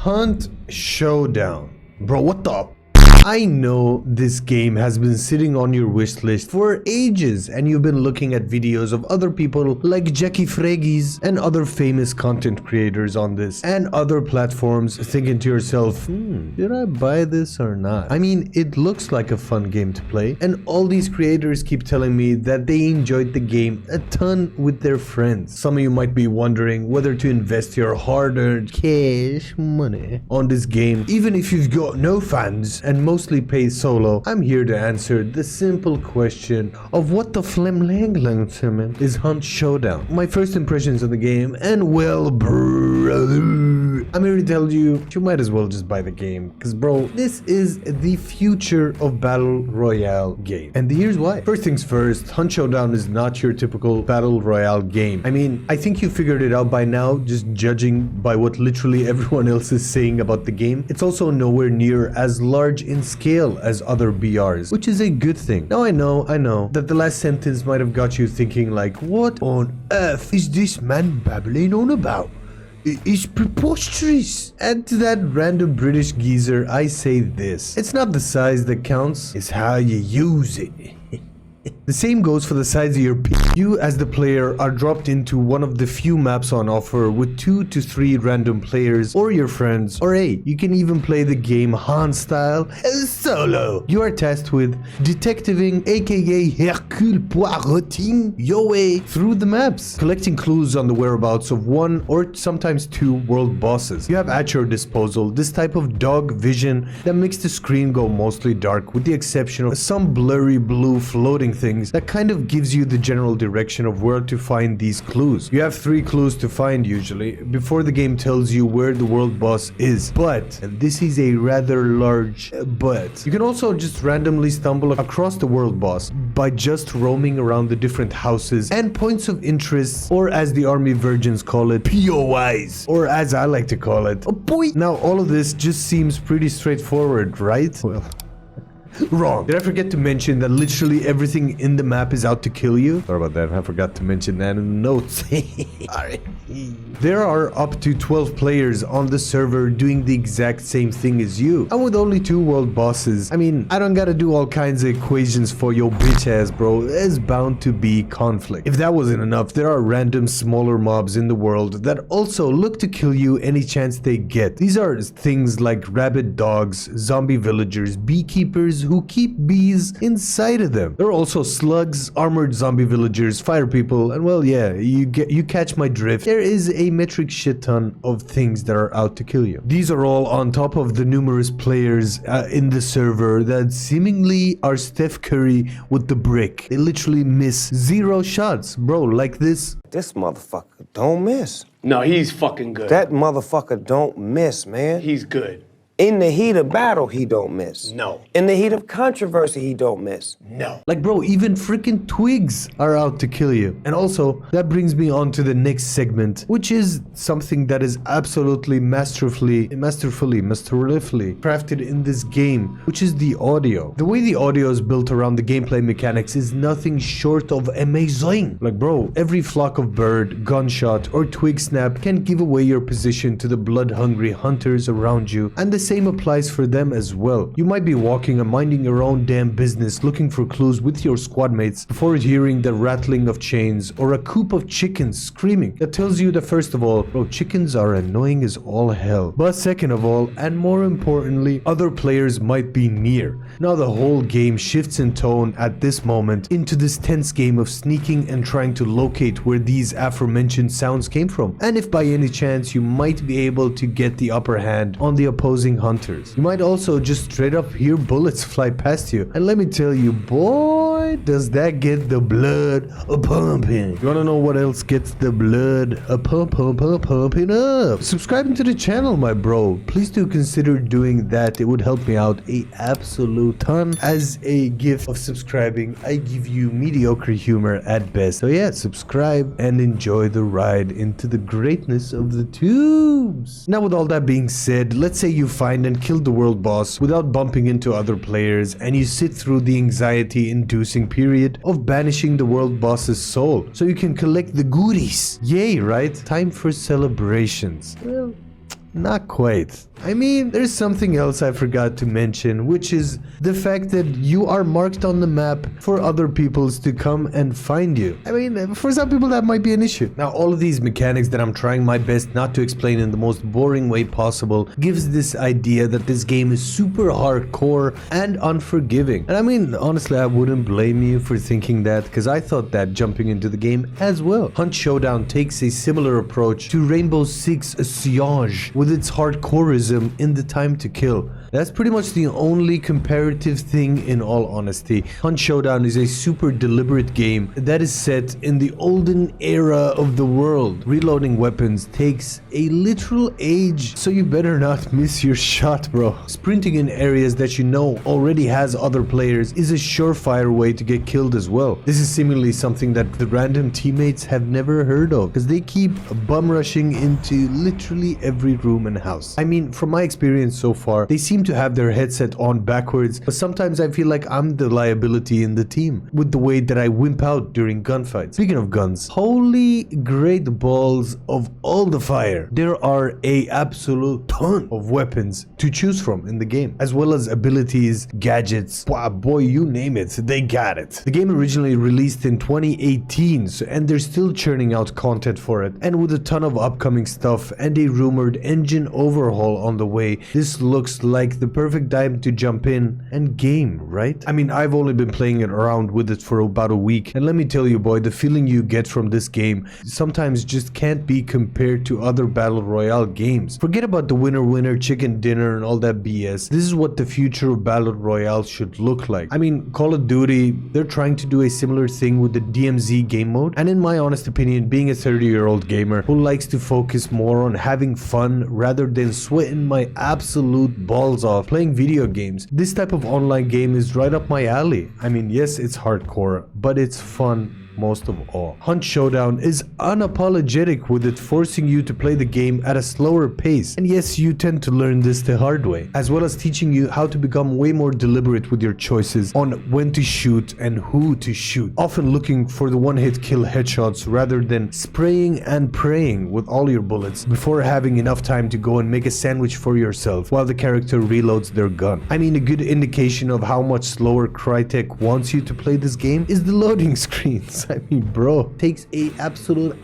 Hunt Showdown. Bro, what the? I know this game has been sitting on your wish list for ages and you've been looking at videos of other people like Jackie Freggies and other famous content creators on this and other platforms thinking to yourself, should I buy this or not? I mean, it looks like a fun game to play and all these creators keep telling me that they enjoyed the game a ton with their friends. Some of you might be wondering whether to invest your hard-earned cash money on this game even if you've got no fans and mostly play solo. I'm here to answer the simple question of what the flimlang is Hunt Showdown. My first impressions of the game, and well, bro, I'm here to tell you might as well just buy the game, because bro, this is the future of Battle Royale game. And here's why. First things first, Hunt Showdown is not your typical Battle Royale game. I mean, I think you figured it out by now, just judging by what literally everyone else is saying about the game. It's also nowhere near as large in scale as other BRs, which is a good thing. Now I know that the last sentence might have got you thinking like, what on earth is this man babbling on about? It's preposterous. And to that random British geezer, I say this: it's not the size that counts, it's how you use it. The same goes for the size of your p. You as the player are dropped into one of the few maps on offer with 2 to 3 random players or your friends, or hey, you can even play the game Han style solo. You are tasked with detectiving, aka Hercule Poiroting, your way through the maps, collecting clues on the whereabouts of 1 or sometimes 2 world bosses. You have at your disposal this type of dog vision that makes the screen go mostly dark with the exception of some blurry blue floating things that kind of gives you the general direction of where to find these clues. You have 3 clues to find usually before the game tells you where the world boss is. But, and this is a rather large but, you can also just randomly stumble across the world boss by just roaming around the different houses and points of interest, or as the army virgins call it, POIs, or as I like to call it, a boy. Now all of this just seems pretty straightforward, right? Well, wrong. Did I forget to mention that literally everything in the map is out to kill you? Sorry about that. I forgot to mention that in the notes. Sorry. There are up to 12 players on the server doing the exact same thing as you. And with only 2 world bosses, I mean, I don't gotta do all kinds of equations for your bitch ass, bro. There's bound to be conflict. If that wasn't enough, there are random smaller mobs in the world that also look to kill you any chance they get. These are things like rabid dogs, zombie villagers, beekeepers who keep bees inside of them. There are also slugs, armored zombie villagers, fire people, and well, yeah, you catch my drift. There is a metric shit ton of things that are out to kill you. These are all on top of the numerous players in the server that seemingly are Steph Curry with the brick. They literally miss 0 shots, bro, like this. This motherfucker don't miss. No, he's fucking good. That motherfucker don't miss, man. He's good. In the heat of battle, he don't miss. No. In the heat of controversy, he don't miss. No. Like, bro, even freaking twigs are out to kill you. And also, that brings me on to the next segment, which is something that is absolutely masterfully crafted in this game, which is the audio. The way the audio is built around the gameplay mechanics is nothing short of amazing. Like, bro, every flock of bird, gunshot, or twig snap can give away your position to the blood-hungry hunters around you, and the same applies for them as well. You might be walking and minding your own damn business looking for clues with your squad mates before hearing the rattling of chains or a coop of chickens screaming. That tells you that first of all, bro, chickens are annoying as all hell. But second of all, and more importantly, other players might be near. Now the whole game shifts in tone at this moment into this tense game of sneaking and trying to locate where these aforementioned sounds came from. And if by any chance you might be able to get the upper hand on the opposing hunters. You might also just straight up hear bullets fly past you. And let me tell you, boy, does that get the blood a-pumping. You wanna know what else gets the blood a-pumping up? Subscribing to the channel, my bro. Please do consider doing that. It would help me out a absolute ton. As a gift of subscribing, I give you mediocre humor at best. So yeah, subscribe and enjoy the ride into the greatness of the tubes. Now with all that being said, let's say you find and kill the world boss without bumping into other players, and you sit through the anxiety-inducing period of banishing the world boss's soul so you can collect the goodies. Yay, right? Time for celebrations. Well, Not quite. I mean, there's something else I forgot to mention, which is the fact that you are marked on the map for other peoples to come and find you. I mean, for some people that might be an issue. Now, all of these mechanics that I'm trying my best not to explain in the most boring way possible gives this idea that this game is super hardcore and unforgiving. And I mean, honestly, I wouldn't blame you for thinking that, because I thought that jumping into the game as well. Hunt Showdown takes a similar approach to Rainbow Six Siege with its hardcoreism in the time to kill. That's pretty much the only comparative thing in all honesty. Hunt Showdown is a super deliberate game that is set in the olden era of the world. Reloading weapons takes a literal age, so you better not miss your shot, bro. Sprinting in areas that you know already has other players is a surefire way to get killed as well. This is seemingly something that the random teammates have never heard of, because they keep bum rushing into literally every room and house. I mean, from my experience so far, they seem to have their headset on backwards, but sometimes I feel like I'm the liability in the team with the way that I wimp out during gunfights. Speaking of guns, holy great balls of all the fire. There are a absolute ton of weapons to choose from in the game, as well as abilities, gadgets, boy, you name it, they got it. The game originally released in 2018, and they're still churning out content for it, and with a ton of upcoming stuff and a rumored engine overhaul on the way, this looks like the perfect time to jump in and game, right? I mean, I've only been playing it around with it for about a week, and let me tell you, boy, the feeling you get from this game sometimes just can't be compared to other battle royale games. Forget about the winner chicken dinner and all that BS. This is what the future of battle royale should look like. I mean, Call of Duty, they're trying to do a similar thing with the DMZ game mode, and in my honest opinion, being a 30-year-old gamer who likes to focus more on having fun rather than sweating my absolute balls off playing video games, this type of online game is right up my alley. I mean, yes, it's hardcore, but it's fun most of all. Hunt Showdown is unapologetic with it forcing you to play the game at a slower pace, and yes, you tend to learn this the hard way, as well as teaching you how to become way more deliberate with your choices on when to shoot and who to shoot, often looking for the one-hit kill headshots rather than spraying and praying with all your bullets before having enough time to go and make a sandwich for yourself while the character reloads their gun. I mean, a good indication of how much slower Crytek wants you to play this game is the loading screens. I mean, bro, takes a absolute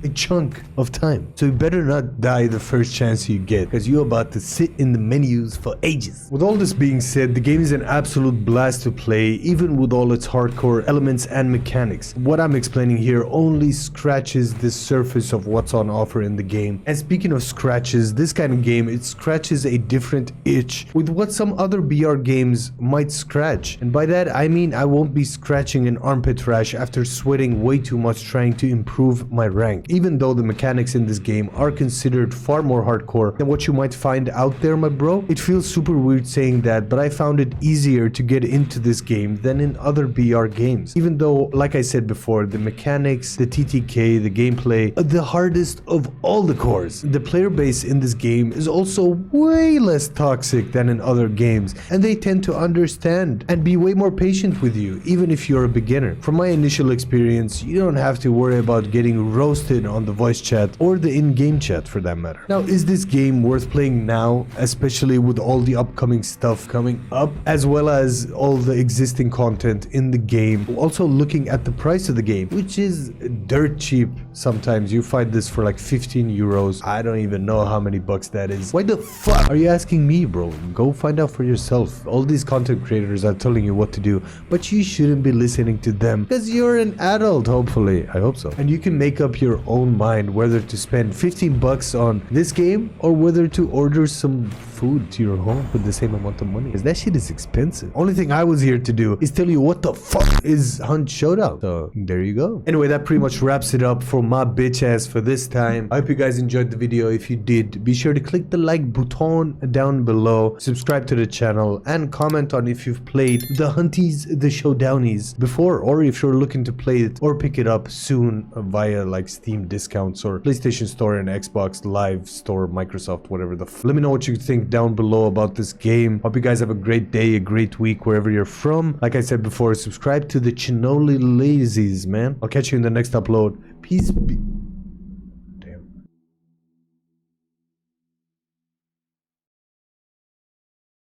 a chunk of time, so you better not die the first chance you get, because you're about to sit in the menus for ages. With all this being said, the game is an absolute blast to play, even with all its hardcore elements and mechanics. What I'm explaining here only scratches the surface of what's on offer in the game. And speaking of scratches, this kind of game, it scratches a different itch with what some other BR games might scratch, and by that I mean I won't be scratching an armpit rash after sweating way too much trying to improve my rank. Even though the mechanics in this game are considered far more hardcore than what you might find out there, my bro. It feels super weird saying that, but I found it easier to get into this game than in other BR games. Even though, like I said before, the mechanics, the TTK, the gameplay, the hardest of all the cores. The player base in this game is also way less toxic than in other games, and they tend to understand and be way more patient with you, even if you're a beginner. From my initial experience, you don't have to worry about getting roasted on the voice chat or the in-game chat for that matter. Now, is this game worth playing now, especially with all the upcoming stuff coming up, as well as all the existing content in the game? Also looking at the price of the game, which is dirt cheap. Sometimes you find this for like 15 euros. I don't even know how many bucks that is. Why the fuck are you asking me, bro? Go find out for yourself. All these content creators are telling you what to do, but you shouldn't be listening to them because you're an adult, hopefully. I hope so. And you can make up your own mind whether to spend 15 bucks on this game or whether to order some food to your home with the same amount of money, because that shit is expensive. Only thing I was here to do is tell you what the fuck is Hunt Showdown. So there you go. Anyway, that pretty much wraps it up for my bitch ass for this time. I hope you guys enjoyed the video. If you did, be sure to click the like button down below, subscribe to the channel, and comment on if you've played the Hunties, the Showdownies before, or if you're looking to play it or pick it up soon via like Steam discounts or PlayStation Store and Xbox Live Store, Microsoft, whatever the f. Let me know what you think down below about this game. Hope you guys have a great day, a great week wherever you're from. Like I said before, subscribe to the Chinoli Lazies, man. I'll catch you in the next upload. Peace be